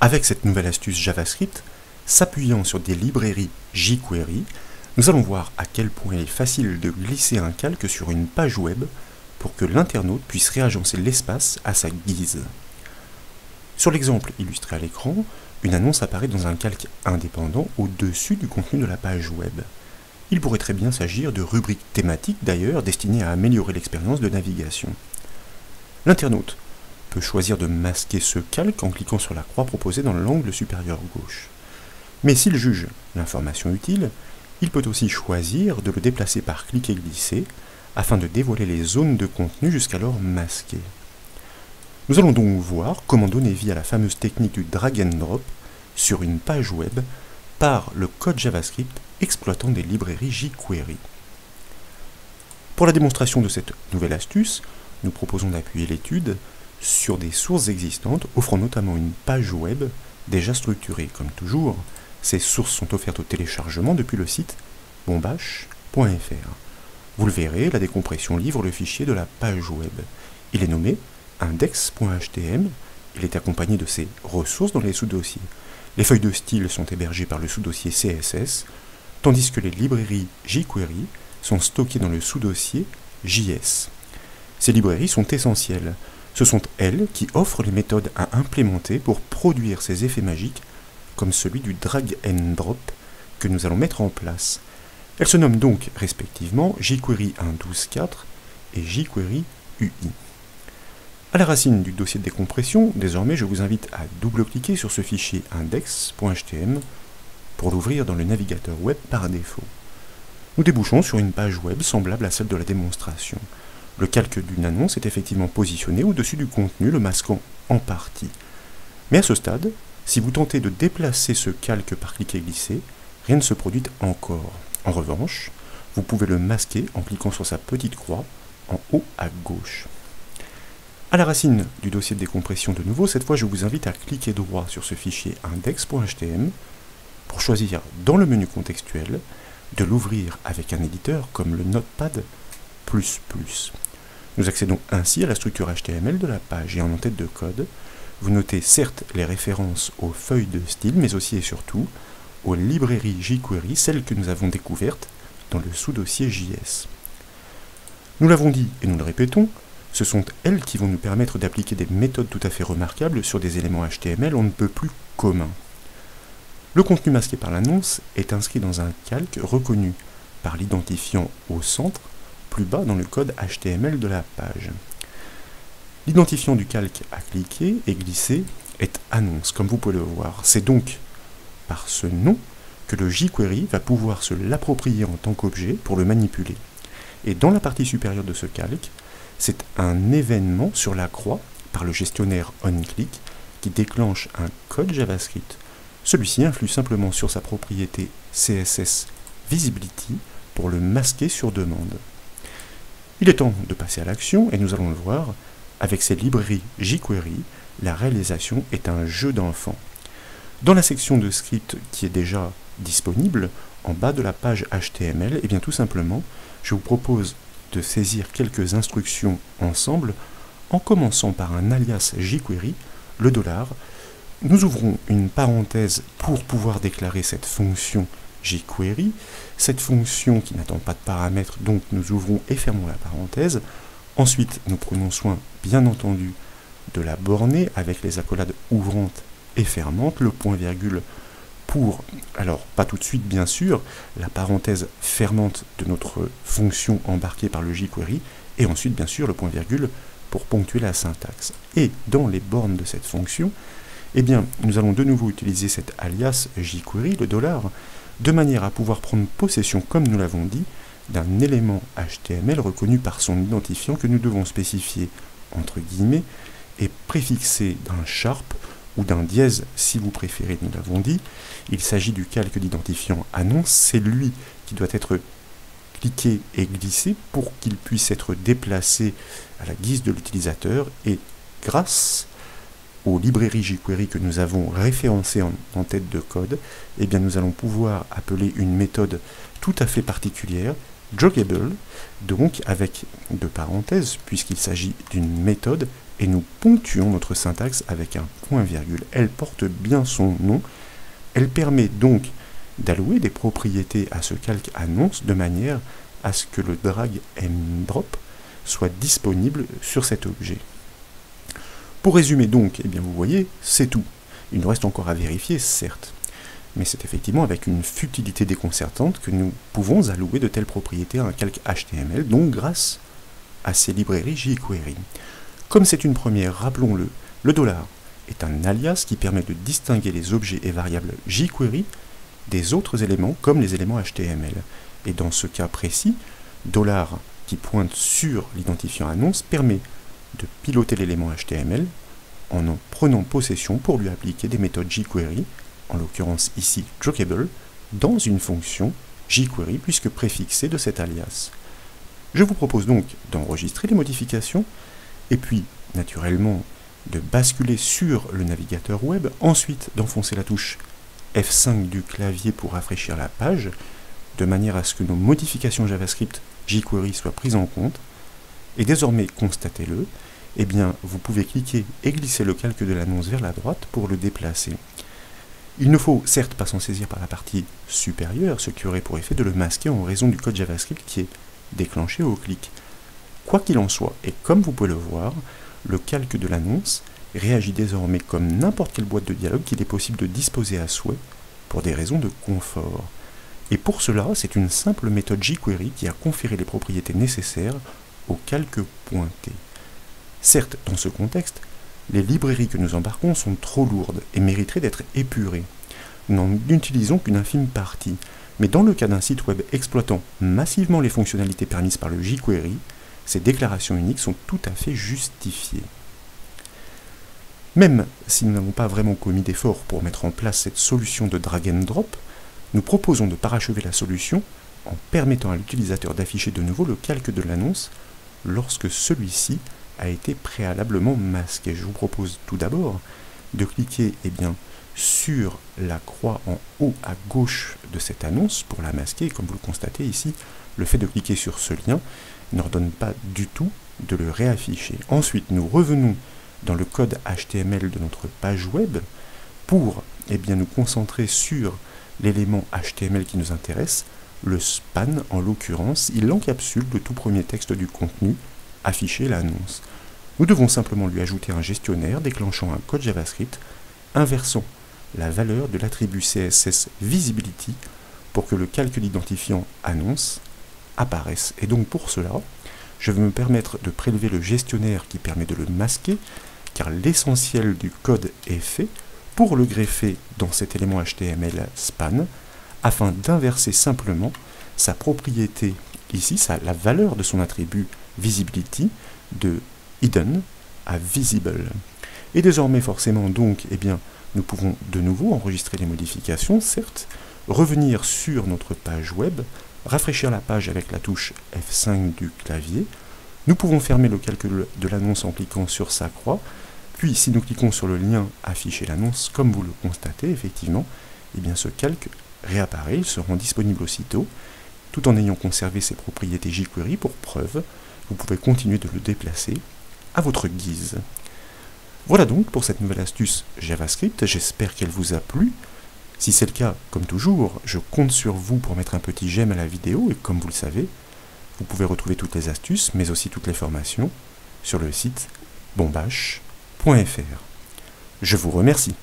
Avec cette nouvelle astuce JavaScript, s'appuyant sur des librairies jQuery, nous allons voir à quel point il est facile de glisser un calque sur une page web pour que l'internaute puisse réagencer l'espace à sa guise. Sur l'exemple illustré à l'écran, une annonce apparaît dans un calque indépendant au-dessus du contenu de la page web. Il pourrait très bien s'agir de rubriques thématiques d'ailleurs destinées à améliorer l'expérience de navigation. L'internaute peut choisir de masquer ce calque en cliquant sur la croix proposée dans l'angle supérieur gauche. Mais s'il juge l'information utile, il peut aussi choisir de le déplacer par clic et glisser afin de dévoiler les zones de contenu jusqu'alors masquées. Nous allons donc voir comment donner vie à la fameuse technique du drag and drop sur une page web par le code JavaScript exploitant des librairies jQuery. Pour la démonstration de cette nouvelle astuce, nous proposons d'appuyer l'étude sur des sources existantes offrant notamment une page web déjà structurée. Comme toujours, ces sources sont offertes au téléchargement depuis le site bombash.fr. Vous le verrez, la décompression livre le fichier de la page web. Il est nommé index.html. Il est accompagné de ses ressources dans les sous-dossiers. Les feuilles de style sont hébergées par le sous-dossier CSS, tandis que les librairies jQuery sont stockées dans le sous-dossier JS. Ces librairies sont essentielles. Ce sont elles qui offrent les méthodes à implémenter pour produire ces effets magiques, comme celui du drag and drop que nous allons mettre en place. Elles se nomment donc respectivement jQuery 1.12.4 et jQuery UI. À la racine du dossier de décompression, désormais je vous invite à double-cliquer sur ce fichier index.html pour l'ouvrir dans le navigateur web par défaut. Nous débouchons sur une page web semblable à celle de la démonstration. Le calque d'une annonce est effectivement positionné au-dessus du contenu, le masquant en partie. Mais à ce stade, si vous tentez de déplacer ce calque par clic et glisser, rien ne se produit encore. En revanche, vous pouvez le masquer en cliquant sur sa petite croix en haut à gauche. À la racine du dossier de décompression de nouveau, cette fois je vous invite à cliquer droit sur ce fichier index.html pour choisir dans le menu contextuel de l'ouvrir avec un éditeur comme le Notepad++. Nous accédons ainsi à la structure HTML de la page et en tête de code, vous notez certes les références aux feuilles de style, mais aussi et surtout aux librairies jQuery, celles que nous avons découvertes dans le sous-dossier JS. Nous l'avons dit et nous le répétons, ce sont elles qui vont nous permettre d'appliquer des méthodes tout à fait remarquables sur des éléments HTML on ne peut plus communs. Le contenu masqué par l'annonce est inscrit dans un calque reconnu par l'identifiant au centre, plus bas dans le code HTML de la page. L'identifiant du calque à cliquer et glisser est annonce, comme vous pouvez le voir. C'est donc par ce nom que le jQuery va pouvoir se l'approprier en tant qu'objet pour le manipuler. Et dans la partie supérieure de ce calque, c'est un événement sur la croix par le gestionnaire onClick qui déclenche un code JavaScript. Celui-ci influe simplement sur sa propriété CSS Visibility pour le masquer sur demande. Il est temps de passer à l'action et nous allons le voir, avec ces librairies jQuery, la réalisation est un jeu d'enfant. Dans la section de script qui est déjà disponible, en bas de la page HTML, et bien tout simplement, je vous propose de saisir quelques instructions ensemble, en commençant par un alias jQuery, le $. Nous ouvrons une parenthèse pour pouvoir déclarer cette fonction jQuery. Cette fonction qui n'attend pas de paramètres, donc nous ouvrons et fermons la parenthèse. Ensuite, nous prenons soin, bien entendu, de la borner avec les accolades ouvrantes et fermantes, le point-virgule pour, alors pas tout de suite bien sûr, la parenthèse fermante de notre fonction embarquée par le jQuery, et ensuite bien sûr le point-virgule pour ponctuer la syntaxe. Et dans les bornes de cette fonction, eh bien, nous allons de nouveau utiliser cet alias jQuery, le $, de manière à pouvoir prendre possession, comme nous l'avons dit, d'un élément HTML reconnu par son identifiant que nous devons spécifier entre guillemets et préfixer d'un sharp ou d'un dièse si vous préférez, nous l'avons dit. Il s'agit du calque d'identifiant annonce, c'est lui qui doit être cliqué et glissé pour qu'il puisse être déplacé à la guise de l'utilisateur et grâce aux librairies jQuery que nous avons référencées en tête de code, eh bien nous allons pouvoir appeler une méthode tout à fait particulière, joggable, donc avec deux parenthèses, puisqu'il s'agit d'une méthode et nous ponctuons notre syntaxe avec un point-virgule. Elle porte bien son nom. Elle permet donc d'allouer des propriétés à ce calque annonce de manière à ce que le drag and drop soit disponible sur cet objet. Pour résumer donc, eh bien vous voyez, c'est tout. Il nous reste encore à vérifier, certes, mais c'est effectivement avec une futilité déconcertante que nous pouvons allouer de telles propriétés à un calque HTML, donc grâce à ces librairies jQuery. Comme c'est une première, rappelons-le, le dollar est un alias qui permet de distinguer les objets et variables jQuery des autres éléments comme les éléments HTML. Et dans ce cas précis, dollar qui pointe sur l'identifiant annonce permet de piloter l'élément HTML en prenant possession pour lui appliquer des méthodes jQuery, en l'occurrence ici Jockable, dans une fonction jQuery puisque préfixée de cet alias. Je vous propose donc d'enregistrer les modifications et puis, naturellement, de basculer sur le navigateur web, ensuite d'enfoncer la touche F5 du clavier pour rafraîchir la page, de manière à ce que nos modifications JavaScript jQuery soient prises en compte. Et désormais, constatez-le, eh bien, vous pouvez cliquer et glisser le calque de l'annonce vers la droite pour le déplacer. Il ne faut certes pas s'en saisir par la partie supérieure, ce qui aurait pour effet de le masquer en raison du code JavaScript qui est déclenché au clic. Quoi qu'il en soit, et comme vous pouvez le voir, le calque de l'annonce réagit désormais comme n'importe quelle boîte de dialogue qu'il est possible de disposer à souhait pour des raisons de confort. Et pour cela, c'est une simple méthode jQuery qui a conféré les propriétés nécessaires au calque pointé. Certes, dans ce contexte, les librairies que nous embarquons sont trop lourdes et mériteraient d'être épurées. Nous n'en utilisons qu'une infime partie, mais dans le cas d'un site web exploitant massivement les fonctionnalités permises par le jQuery, ces déclarations uniques sont tout à fait justifiées. Même si nous n'avons pas vraiment commis d'efforts pour mettre en place cette solution de drag and drop, nous proposons de parachever la solution en permettant à l'utilisateur d'afficher de nouveau le calque de l'annonce lorsque celui-ci a été préalablement masqué. Je vous propose tout d'abord de cliquer sur la croix en haut à gauche de cette annonce pour la masquer. Et comme vous le constatez ici, le fait de cliquer sur ce lien n'ordonne pas du tout de le réafficher. Ensuite, nous revenons dans le code HTML de notre page web pour nous concentrer sur l'élément HTML qui nous intéresse, le span en l'occurrence. Il encapsule le tout premier texte du contenu, afficher l'annonce. Nous devons simplement lui ajouter un gestionnaire déclenchant un code JavaScript inversant la valeur de l'attribut CSS Visibility pour que le calque d'identifiant annonce apparaisse. Et donc pour cela, je vais me permettre de prélever le gestionnaire qui permet de le masquer, car l'essentiel du code est fait pour le greffer dans cet élément HTML span, afin d'inverser simplement sa propriété, ici la valeur de son attribut Visibility, de hidden à visible. Et désormais forcément donc, nous pouvons de nouveau enregistrer les modifications, certes, revenir sur notre page web, rafraîchir la page avec la touche F5 du clavier. Nous pouvons fermer le calque de l'annonce en cliquant sur sa croix, puis si nous cliquons sur le lien afficher l'annonce, comme vous le constatez effectivement, ce calque réapparaît, il se rend disponible aussitôt, tout en ayant conservé ses propriétés jQuery pour preuve. Vous pouvez continuer de le déplacer à votre guise. Voilà donc pour cette nouvelle astuce JavaScript, j'espère qu'elle vous a plu. Si c'est le cas, comme toujours, je compte sur vous pour mettre un petit j'aime à la vidéo, et comme vous le savez, vous pouvez retrouver toutes les astuces, mais aussi toutes les formations, sur le site bombache.fr. Je vous remercie.